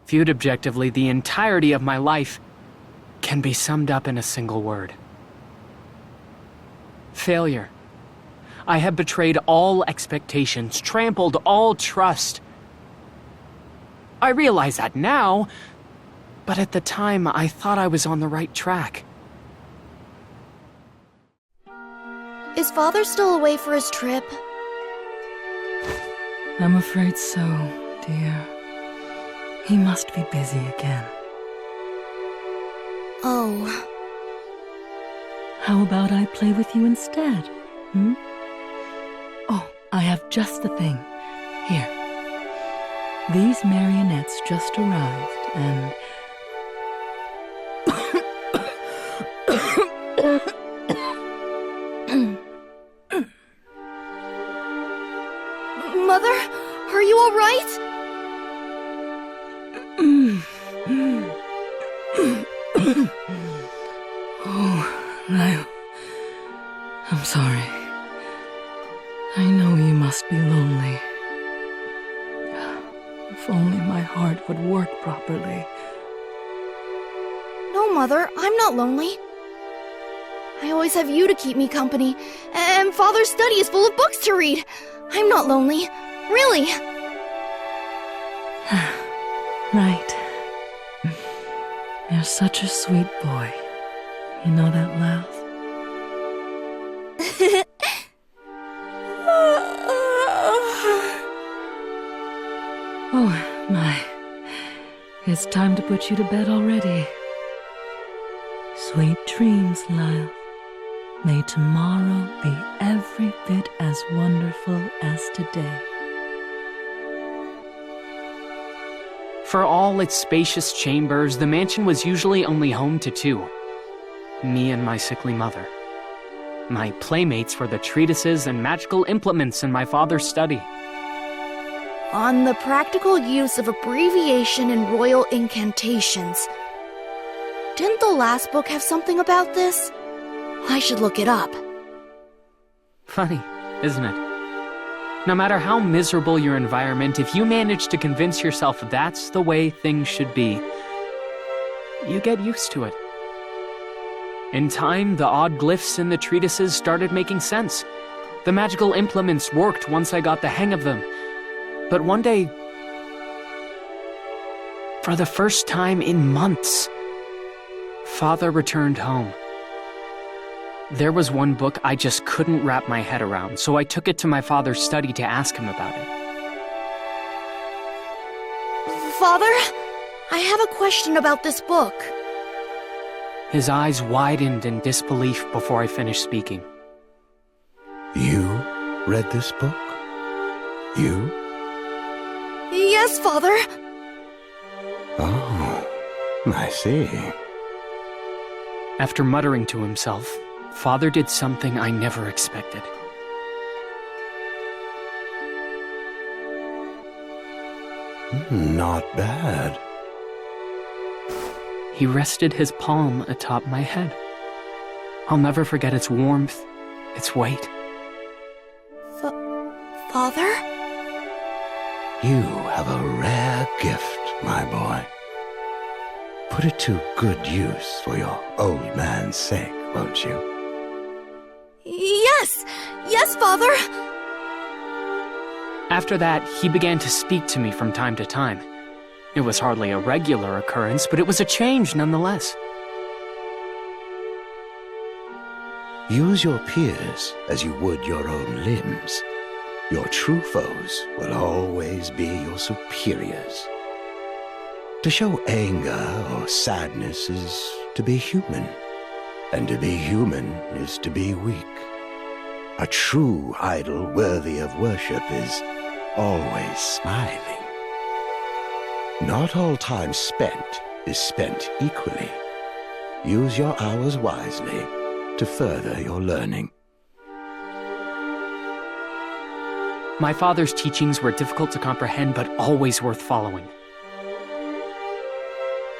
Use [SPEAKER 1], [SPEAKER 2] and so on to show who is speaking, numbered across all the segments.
[SPEAKER 1] Viewed objectively, the entirety of my life can be summed up in a single word. Failure. I had betrayed all expectations, trampled all trust. I realize that now, but at the time I thought I was on the right track.
[SPEAKER 2] Is Father still away for his trip?
[SPEAKER 3] I'm afraid so, dear. He must be busy again.
[SPEAKER 2] Oh.
[SPEAKER 3] How about I play with you instead, hmm? Oh, I have just the thing. Here. These marionettes just arrived, and...
[SPEAKER 2] Mother, are you all right?
[SPEAKER 3] Oh, I'm sorry. I know you must be lonely. If only my heart would work properly.
[SPEAKER 2] No, Mother, I'm not lonely. I always have you to keep me company, and Father's study is full of books to read. I'm not lonely. Really.
[SPEAKER 3] Right. You're such a sweet boy. You know that, Lyelth? Oh, my. It's time to put you to bed already. Sweet dreams, Lyelth. May tomorrow be every bit as wonderful as today.
[SPEAKER 1] For all its spacious chambers, the mansion was usually only home to two. Me and my sickly mother. My playmates were the treatises and magical implements in my father's study.
[SPEAKER 2] On the practical use of abbreviation in royal incantations. Didn't the last book have something about this? I should look it up.
[SPEAKER 1] Funny, isn't it? No matter how miserable your environment, if you manage to convince yourself that's the way things should be, you get used to it. In time, the odd glyphs in the treatises started making sense. The magical implements worked once I got the hang of them. But one day, for the first time in months, Father returned home. There was one book I just couldn't wrap my head around, so I took it to my father's study to ask him about it.
[SPEAKER 2] Father, I have a question about this book.
[SPEAKER 1] His eyes widened in disbelief before I finished speaking.
[SPEAKER 4] You read this book? You?
[SPEAKER 2] Yes, Father.
[SPEAKER 4] Oh, I see.
[SPEAKER 1] After muttering to himself, Father did something I never expected.
[SPEAKER 4] Not bad.
[SPEAKER 1] He rested his palm atop my head. I'll never forget its warmth, its weight.
[SPEAKER 2] Father?
[SPEAKER 4] You have a rare gift, my boy. Put it to good use for your old man's sake, won't you?
[SPEAKER 2] Yes! Yes, Father!
[SPEAKER 1] After that, he began to speak to me from time to time. It was hardly a regular occurrence, but it was a change nonetheless.
[SPEAKER 4] Use your peers as you would your own limbs. Your true foes will always be your superiors. To show anger or sadness is to be human, and to be human is to be weak. A true idol worthy of worship is always smiling. Not all time spent is spent equally. Use your hours wisely to further your learning.
[SPEAKER 1] My father's teachings were difficult to comprehend, but always worth following.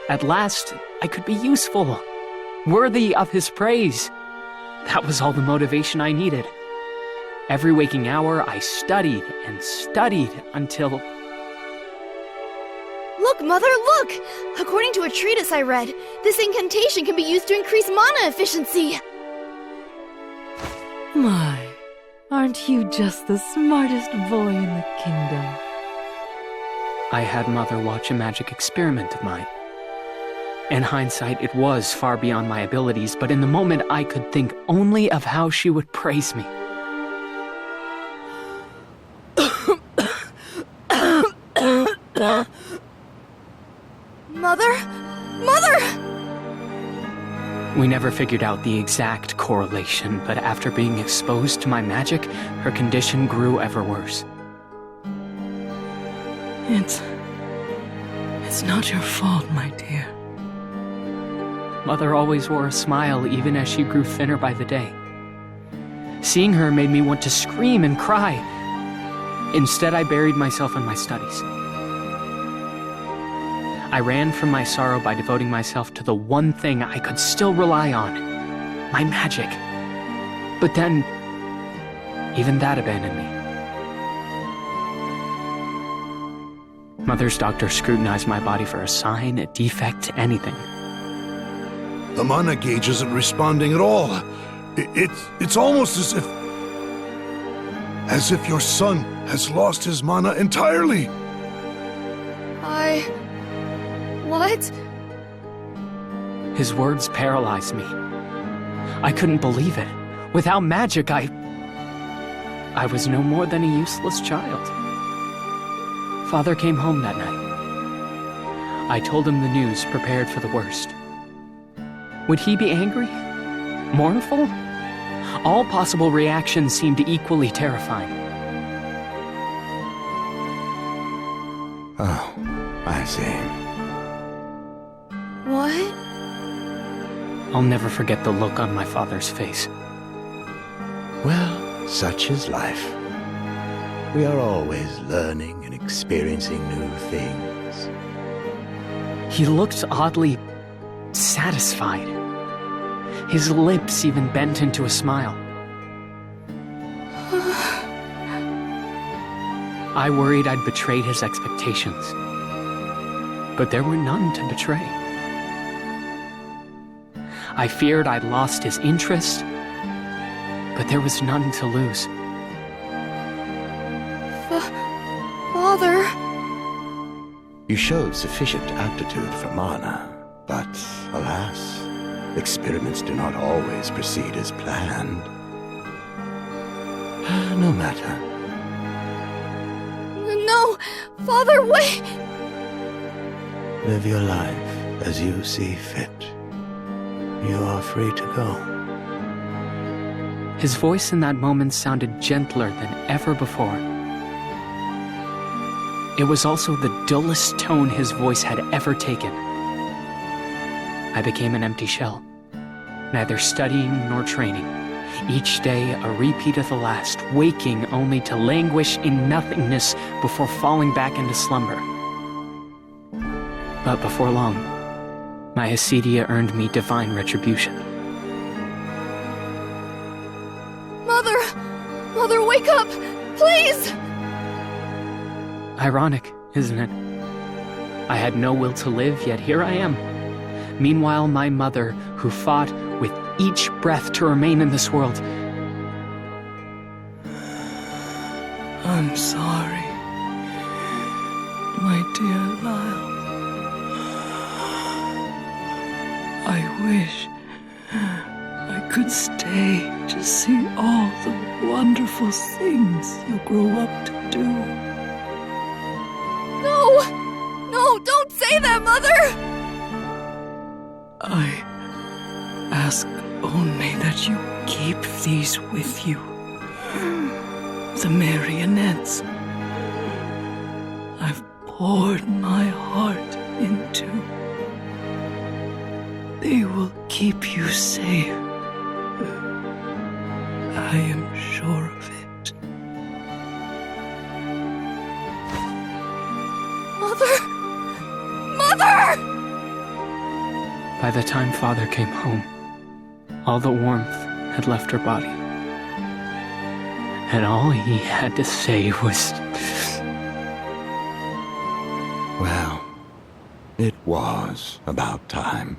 [SPEAKER 1] At last, I could be useful, worthy of his praise. That was all the motivation I needed. Every waking hour, I studied and studied until...
[SPEAKER 2] Look, Look, Mother, look! According to a treatise I read, this incantation can be used to increase mana efficiency.
[SPEAKER 3] My, aren't you just the smartest boy in the kingdom?
[SPEAKER 1] I had Mother watch a magic experiment of mine. In hindsight, it was far beyond my abilities, but in the moment I could think only of how she would praise me.
[SPEAKER 2] Mother? Mother!
[SPEAKER 1] We never figured out the exact correlation, but after being exposed to my magic, her condition grew ever worse.
[SPEAKER 3] It's not your fault, my dear.
[SPEAKER 1] Mother always wore a smile even as she grew thinner by the day. Seeing her made me want to scream and cry. Instead, I buried myself in my studies. I ran from my sorrow by devoting myself to the one thing I could still rely on, my magic. But then, even that abandoned me. Mother's doctor scrutinized my body for a sign, a defect, anything.
[SPEAKER 5] The mana gauge isn't responding at all. It's almost as if your son has lost his mana entirely.
[SPEAKER 2] What?
[SPEAKER 1] His words paralyzed me. I couldn't believe it. Without magic, I was no more than a useless child. Father came home that night. I told him the news, prepared for the worst. Would he be angry? Mournful? All possible reactions seemed equally terrifying.
[SPEAKER 4] Oh, I see.
[SPEAKER 2] What?
[SPEAKER 1] I'll never forget the look on my father's face.
[SPEAKER 4] Well, such is life. We are always learning and experiencing new things.
[SPEAKER 1] He looked oddly satisfied. His lips even bent into a smile. I worried I'd betrayed his expectations. But there were none to betray. I feared I'd lost his interest, but there was none to lose.
[SPEAKER 2] Father?
[SPEAKER 4] You showed sufficient aptitude for mana, but alas, experiments do not always proceed as planned. No matter.
[SPEAKER 2] No! Father, wait!
[SPEAKER 4] Live your life as you see fit. You are free to go.
[SPEAKER 1] His voice in that moment sounded gentler than ever before. It was also the dullest tone his voice had ever taken. I became an empty shell, neither studying nor training. Each day a repeat of the last, waking only to languish in nothingness before falling back into slumber. But before long, my acedia earned me divine retribution.
[SPEAKER 2] Mother, wake up! Please!
[SPEAKER 1] Ironic, isn't it? I had no will to live, yet here I am. Meanwhile, my mother, who fought with each breath to remain in this world.
[SPEAKER 3] I'm sorry, my dear Lyelth. I wish I could stay to see all the wonderful things you'll grow up to do.
[SPEAKER 2] No, don't say that, Mother!
[SPEAKER 3] I ask only that you keep these with you. The marionettes I've poured my heart into. They will keep you safe. I am sure of it.
[SPEAKER 2] Mother!
[SPEAKER 1] By the time Father came home, all the warmth had left her body. And all he had to say was...
[SPEAKER 4] Well, It was about time.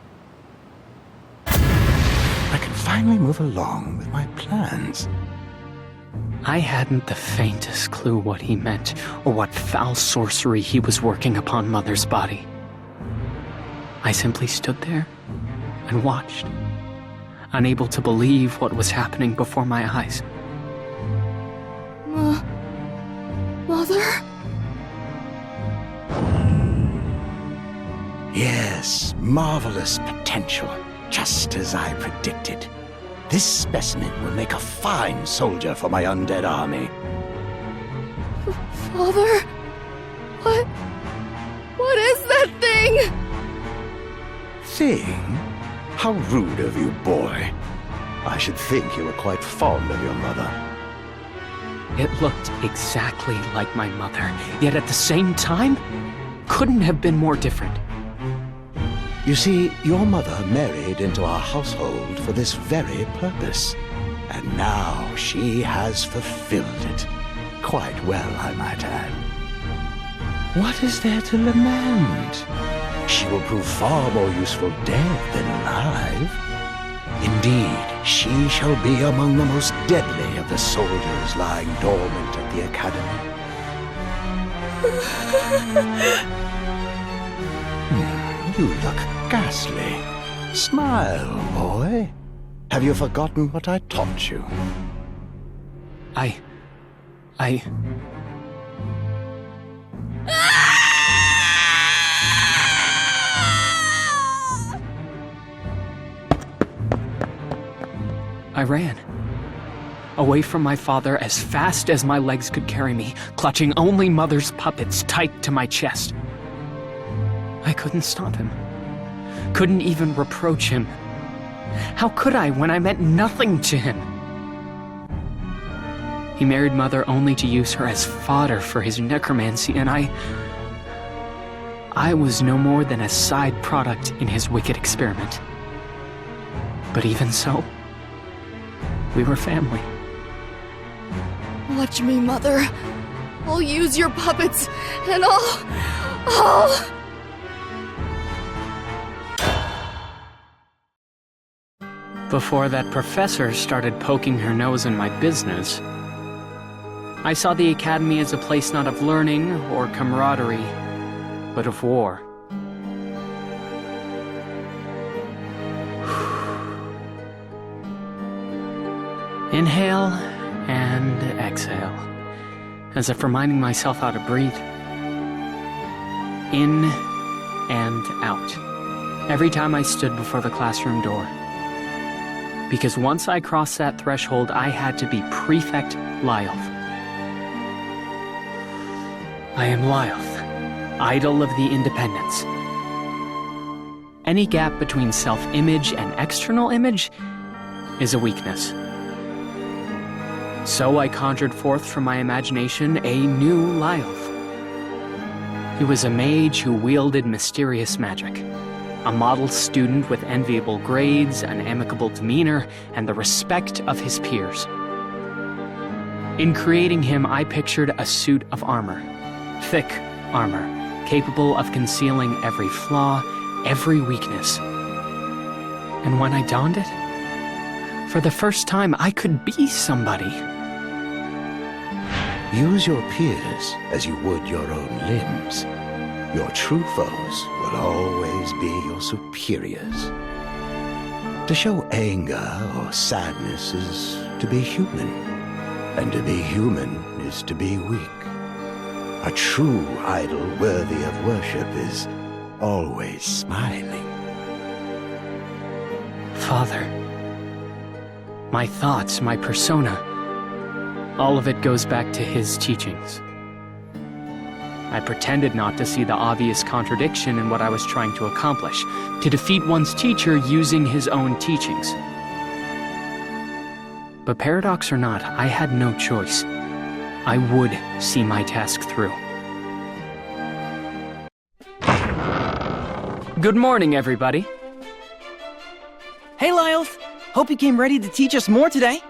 [SPEAKER 4] I could finally move along with my plans.
[SPEAKER 1] I hadn't the faintest clue what he meant, or what foul sorcery he was working upon Mother's body. I simply stood there and watched, unable to believe what was happening before my eyes.
[SPEAKER 2] Mother?
[SPEAKER 4] Yes, marvelous potential, just as I predicted. This specimen will make a fine soldier for my undead army.
[SPEAKER 2] Father? What is that thing?
[SPEAKER 4] Thing? How rude of you, boy. I should think you were quite fond of your mother.
[SPEAKER 1] It looked exactly like my mother, yet at the same time, couldn't have been more different.
[SPEAKER 4] You see, your mother married into our household for this very purpose. And now she has fulfilled it. Quite well, I might add. What is there to lament? She will prove far more useful dead than alive. Indeed, she shall be among the most deadly of the soldiers lying dormant at the academy. You look ghastly. Smile, boy. Have you forgotten what I taught you?
[SPEAKER 1] I ran. Away from my father as fast as my legs could carry me, clutching only Mother's puppets tight to my chest. I couldn't stop him. Couldn't even reproach him. How could I when I meant nothing to him? He married Mother only to use her as fodder for his necromancy, and I was no more than a side product in his wicked experiment. But even so, we were family.
[SPEAKER 2] Watch me, Mother. I'll use your puppets, and I'll...
[SPEAKER 1] Before that professor started poking her nose in my business, I saw the academy as a place not of learning or camaraderie, but of war. Inhale and exhale, as if reminding myself how to breathe. In and out, every time I stood before the classroom door. Because once I crossed that threshold, I had to be Prefect Lyelth. I am Lyelth, idol of the Independents. Any gap between self-image and external image is a weakness. So I conjured forth from my imagination a new Lyelth. He was a mage who wielded mysterious magic, a model student with enviable grades, an amicable demeanor, and the respect of his peers. In creating him, I pictured a suit of armor, thick armor, capable of concealing every flaw, every weakness. And when I donned it, for the first time, I could be somebody.
[SPEAKER 4] Use your peers as you would your own limbs. Your true foes will always be your superiors. To show anger or sadness is to be human, and to be human is to be weak. A true idol worthy of worship is always smiling.
[SPEAKER 1] Father, my thoughts, my persona, all of it goes back to his teachings. I pretended not to see the obvious contradiction in what I was trying to accomplish, to defeat one's teacher using his own teachings. But paradox or not, I had no choice. I would see my task through. Good morning, everybody.
[SPEAKER 6] Hey, Lyelth! Hope you came ready to teach us more today.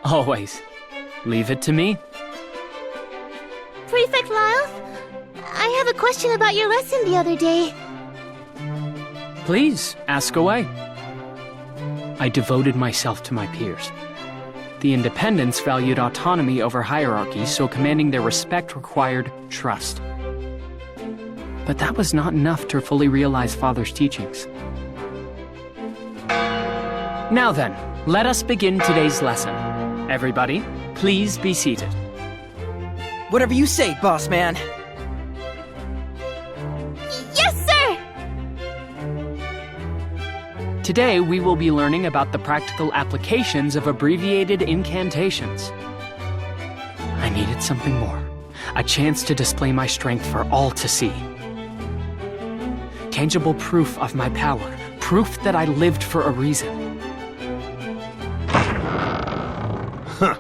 [SPEAKER 1] Always. Leave it to me.
[SPEAKER 2] Prefect Lyelth, I have a question question about your lesson the other day.
[SPEAKER 1] Please, ask away. I devoted myself to my peers. The Independents valued autonomy over hierarchy, so commanding their respect required trust. But that was not enough to fully realize Father's teachings. Now then, let us begin today's lesson. Everybody, please be seated.
[SPEAKER 6] Whatever you say, boss man.
[SPEAKER 2] Yes, sir!
[SPEAKER 1] Today, we will be learning about the practical applications of abbreviated incantations. I needed something more. A chance to display my strength for all to see. Tangible proof of my power. Proof that I lived for a reason.
[SPEAKER 5] Huh.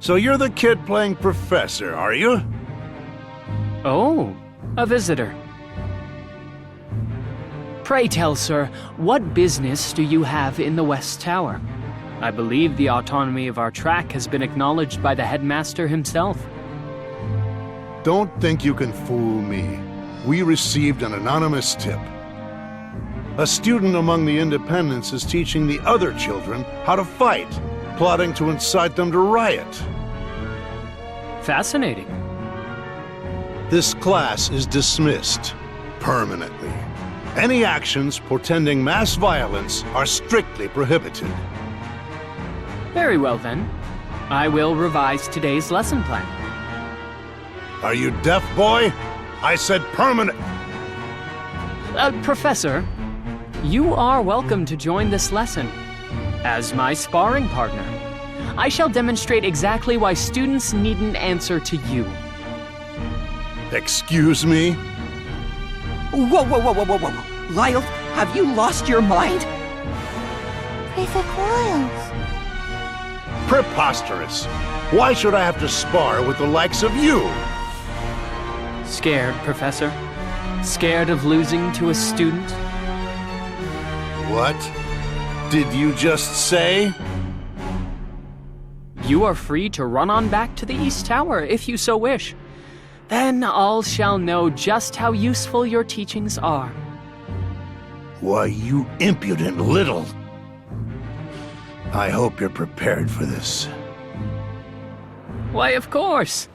[SPEAKER 5] So you're the kid playing professor, are you?
[SPEAKER 1] Oh, a visitor. Pray tell, sir, what business do you have in the West Tower? I believe the autonomy of our track has been acknowledged by the headmaster himself.
[SPEAKER 5] Don't think you can fool me. We received an anonymous tip. A student among the Independents is teaching the other children how to fight, plotting to incite them to riot.
[SPEAKER 1] Fascinating.
[SPEAKER 5] This class is dismissed permanently. Any actions portending mass violence are strictly prohibited.
[SPEAKER 1] Very well then. I will revise today's lesson plan.
[SPEAKER 5] Are you deaf, boy? I said permanent.
[SPEAKER 1] Professor, you are welcome to join this lesson as my sparring partner. I shall demonstrate exactly why students needn't answer to you.
[SPEAKER 5] Excuse me?
[SPEAKER 6] Whoa. Lyelth, have you lost your mind?
[SPEAKER 2] Prefect Lyelth.
[SPEAKER 5] Preposterous. Why should I have to spar with the likes of you?
[SPEAKER 1] Scared, Professor? Scared of losing to a student?
[SPEAKER 5] What did you just say?
[SPEAKER 1] You are free to run on back to the East Tower if you so wish. Then all shall know just how useful your teachings are.
[SPEAKER 5] Why, you impudent little... I hope you're prepared for this.
[SPEAKER 1] Why, of course.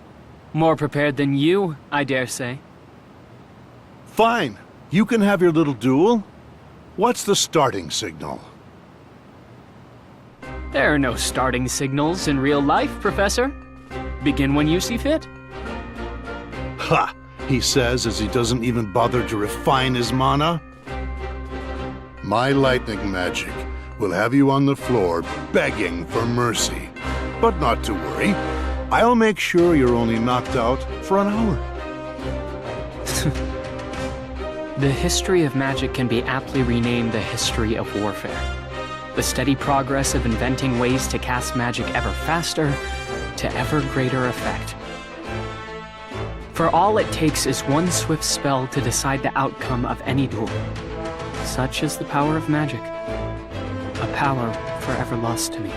[SPEAKER 1] More prepared than you, I dare say.
[SPEAKER 5] Fine. You can have your little duel. What's the starting signal?
[SPEAKER 1] There are no starting signals in real life, Professor. Begin when you see fit.
[SPEAKER 5] Ha! He says as he doesn't even bother to refine his mana. My lightning magic will have you on the floor begging for mercy. But not to worry. I'll make sure you're only knocked out for an hour.
[SPEAKER 1] The history of magic can be aptly renamed the history of warfare. The steady progress of inventing ways to cast magic ever faster to ever greater effect. For all it takes is one swift spell to decide the outcome of any duel. Such is the power of magic. A power forever lost to me.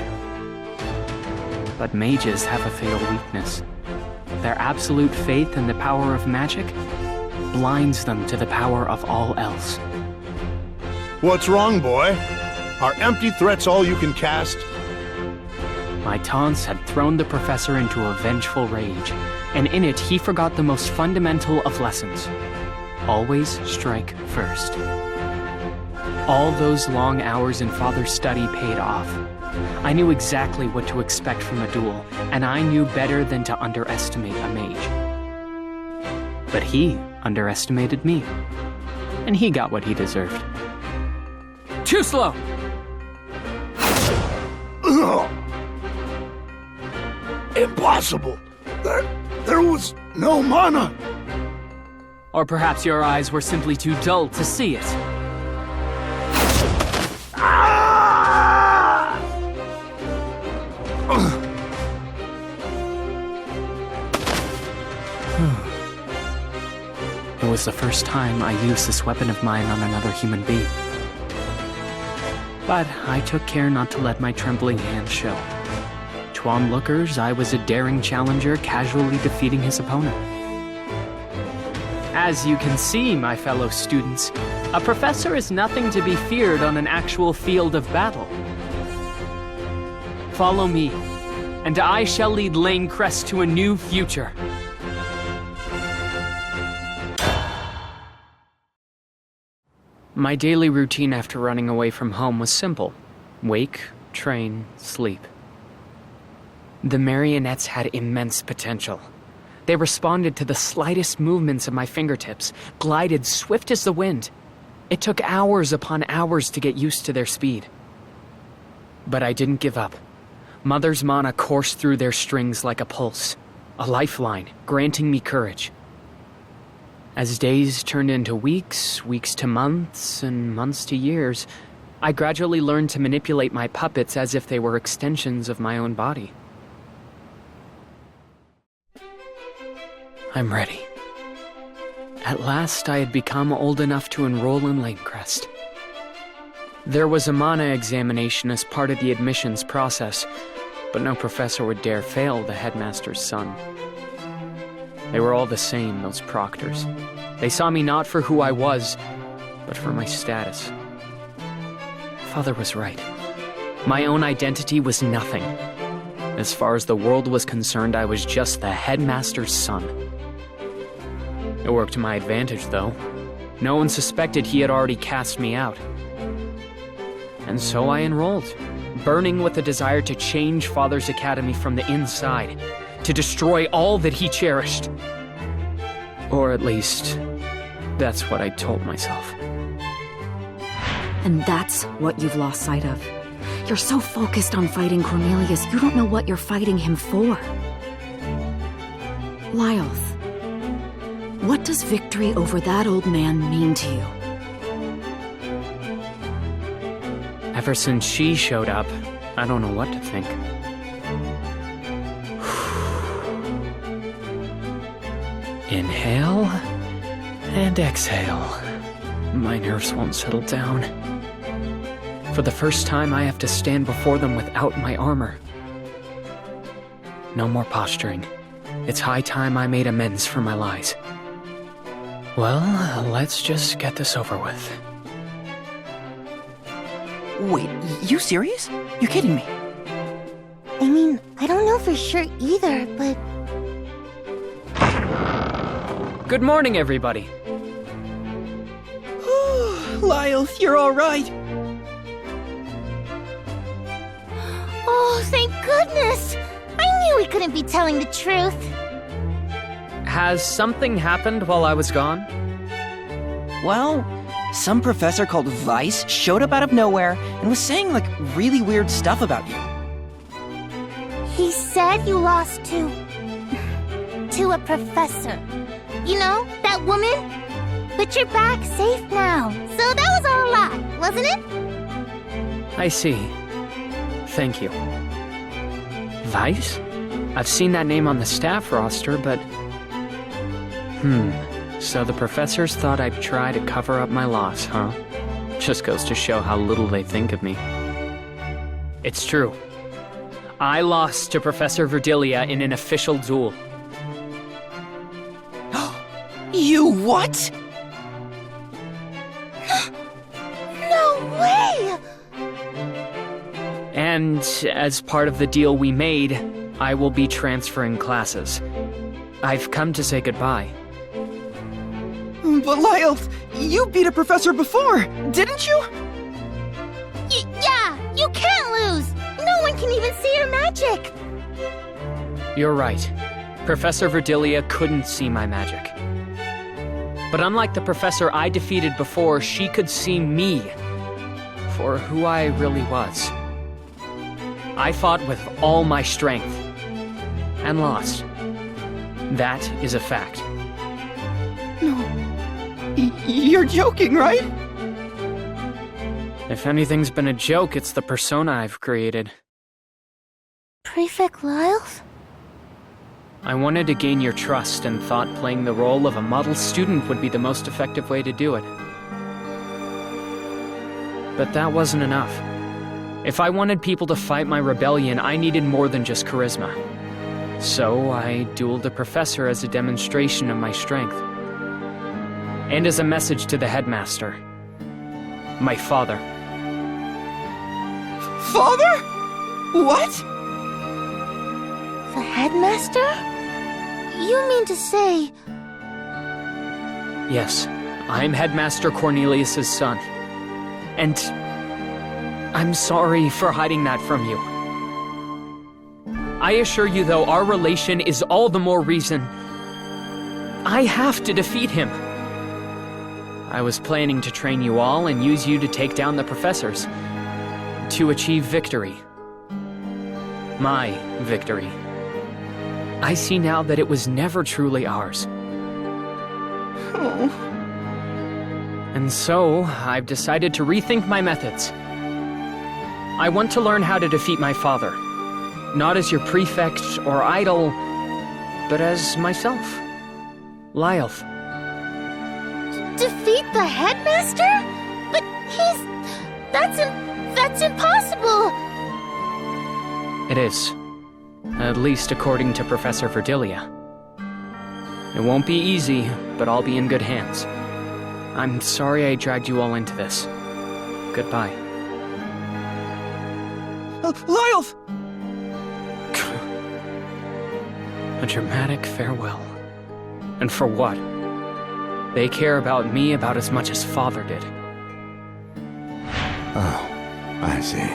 [SPEAKER 1] But mages have a fatal weakness. Their absolute faith in the power of magic blinds them to the power of all else.
[SPEAKER 5] What's wrong, boy? Are empty threats all you can cast?
[SPEAKER 1] My taunts had thrown the professor into a vengeful rage, and in it he forgot the most fundamental of lessons. Always strike first. All those long hours in Father's study paid off. I knew exactly what to expect from a duel, and I knew better than to underestimate a mage. But he underestimated me, and he got what he deserved. Too slow!
[SPEAKER 5] Impossible! There was no mana!
[SPEAKER 1] Or perhaps your eyes were simply too dull to see it. It was the first time I used this weapon of mine on another human being. But I took care not to let my trembling hands show. To onlookers, I was a daring challenger casually defeating his opponent. As you can see, my fellow students, a professor is nothing to be feared on an actual field of battle. Follow me, and I shall lead Lainecrest to a new future. My daily routine after running away from home was simple. Wake, train, sleep. The marionettes had immense potential. They responded to the slightest movements of my fingertips, glided swift as the wind. It took hours upon hours to get used to their speed. But I didn't give up. Mother's mana coursed through their strings like a pulse, a lifeline, granting me courage. As days turned into weeks, weeks to months, and months to years, I gradually learned to manipulate my puppets as if they were extensions of my own body. I'm ready. At last, I had become old enough to enroll in Lainecrest. There was a mana examination as part of the admissions process, but no professor would dare fail the headmaster's son. They were all the same, those proctors. They saw me not for who I was, but for my status. Father was right. My own identity was nothing. As far as the world was concerned, I was just the headmaster's son. It worked to my advantage, though. No one suspected he had already cast me out. And so I enrolled, burning with a desire to change Father's academy from the inside, to destroy all that he cherished. Or at least, that's what I told myself.
[SPEAKER 7] And that's what you've lost sight of. You're so focused on fighting Cornelius, you don't know what you're fighting him for. Lyelth, what does victory over that old man mean to you?
[SPEAKER 1] Ever since she showed up, I don't know what to think. Inhale and exhale. My nerves won't settle down. For the first time, I have to stand before them without my armor. No more posturing. It's high time I made amends for my lies. Well, let's just get this over with.
[SPEAKER 6] Wait, you serious? You're kidding me.
[SPEAKER 2] I mean, I don't know for sure either, but...
[SPEAKER 1] Good morning, everybody.
[SPEAKER 6] Lyelth, you're all right.
[SPEAKER 2] Oh, thank goodness! I knew he couldn't be telling the truth.
[SPEAKER 1] Has something happened while I was gone?
[SPEAKER 6] Well, some professor called Vice showed up out of nowhere and was saying, like, really weird stuff about you.
[SPEAKER 2] He said you lost to a professor. You know, that woman? But you're back safe now, so that was all a lie, wasn't it?
[SPEAKER 1] I see. Thank you. Vice? I've seen that name on the staff roster, but... So the professors thought I'd try to cover up my loss, huh? Just goes to show how little they think of me. It's true. I lost to Professor Verdilia in an official duel.
[SPEAKER 6] You what?
[SPEAKER 2] No way!
[SPEAKER 1] And as part of the deal we made, I will be transferring classes. I've come to say goodbye.
[SPEAKER 6] But Lyelth, you beat a professor before, didn't you?
[SPEAKER 2] Yeah, you can't lose! No one can even see your magic!
[SPEAKER 1] You're right. Professor Verdilia couldn't see my magic. But unlike the professor I defeated before, she could see me for who I really was. I fought with all my strength and lost. That is a fact.
[SPEAKER 6] No. You're joking, right?
[SPEAKER 1] If anything's been a joke, it's the persona I've created.
[SPEAKER 2] Prefect Lyelth?
[SPEAKER 1] I wanted to gain your trust and thought playing the role of a model student would be the most effective way to do it. But that wasn't enough. If I wanted people to fight my rebellion, I needed more than just charisma. So I dueled a professor as a demonstration of my strength. and as a message to the headmaster. My father.
[SPEAKER 6] Father? What?
[SPEAKER 2] The headmaster? You mean to say...
[SPEAKER 1] Yes, I'm Headmaster Cornelius's son. And I'm sorry for hiding that from you. I assure you, though, our relation is all the more reason I have to defeat him. I was planning to train you all and use you to take down the professors, to achieve victory. My victory. I see now that it was never truly ours.
[SPEAKER 6] Oh.
[SPEAKER 1] And so, I've decided to rethink my methods. I want to learn how to defeat my father. Not as your prefect or idol, but as myself. Lyelth.
[SPEAKER 2] Defeat the headmaster? But that's impossible!
[SPEAKER 1] It is. At least according to Professor Verdilia. It won't be easy, but I'll be in good hands. I'm sorry I dragged you all into this. Goodbye.
[SPEAKER 6] Lyelth!
[SPEAKER 1] A dramatic farewell. And for what? They care about me about as much as Father did.
[SPEAKER 4] Oh, I see.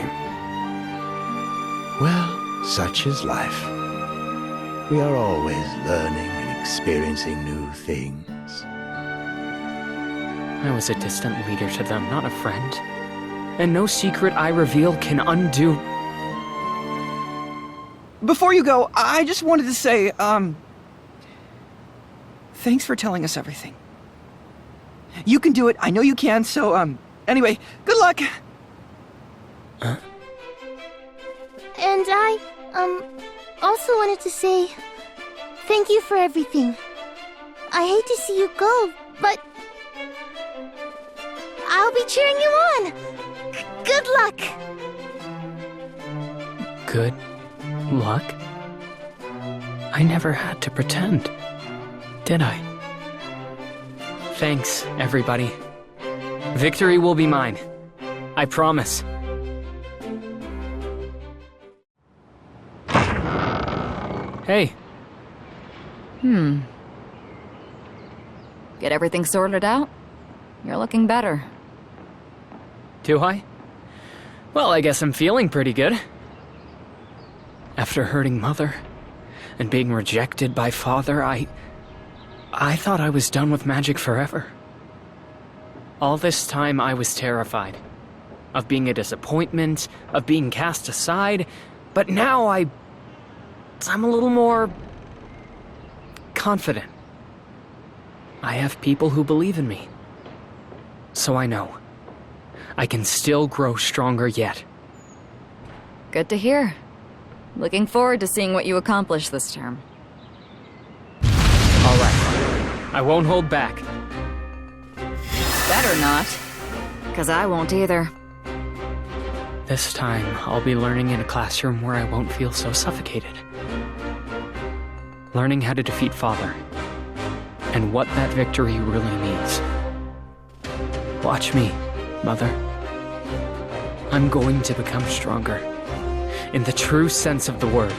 [SPEAKER 4] Well, such is life. We are always learning and experiencing new things.
[SPEAKER 1] I was a distant leader to them, not a friend. And no secret I reveal can undo...
[SPEAKER 6] Before you go, I just wanted to say, thanks for telling us everything. You can do it, I know you can, so, anyway, good luck!
[SPEAKER 2] And I, also wanted to say, thank you for everything. I hate to see you go, but I'll be cheering you on! Good luck!
[SPEAKER 1] Good luck? I never had to pretend, did I? Thanks, everybody. Victory will be mine. I promise. Hey.
[SPEAKER 7] Get everything sorted out? You're looking better.
[SPEAKER 1] Do I? Well, I guess I'm feeling pretty good. After hurting Mother and being rejected by Father, I thought I was done with magic forever. All this time I was terrified. Of being a disappointment, of being cast aside, but now I'm a little more... confident. I have people who believe in me. So I know. I can still grow stronger yet.
[SPEAKER 7] Good to hear. Looking forward to seeing what you accomplish this term.
[SPEAKER 1] All right. I won't hold back.
[SPEAKER 7] Better not. 'Cause I won't either.
[SPEAKER 1] This time, I'll be learning in a classroom where I won't feel so suffocated. Learning how to defeat Father. And what that victory really means. Watch me, Mother. I'm going to become stronger. In the true sense of the word.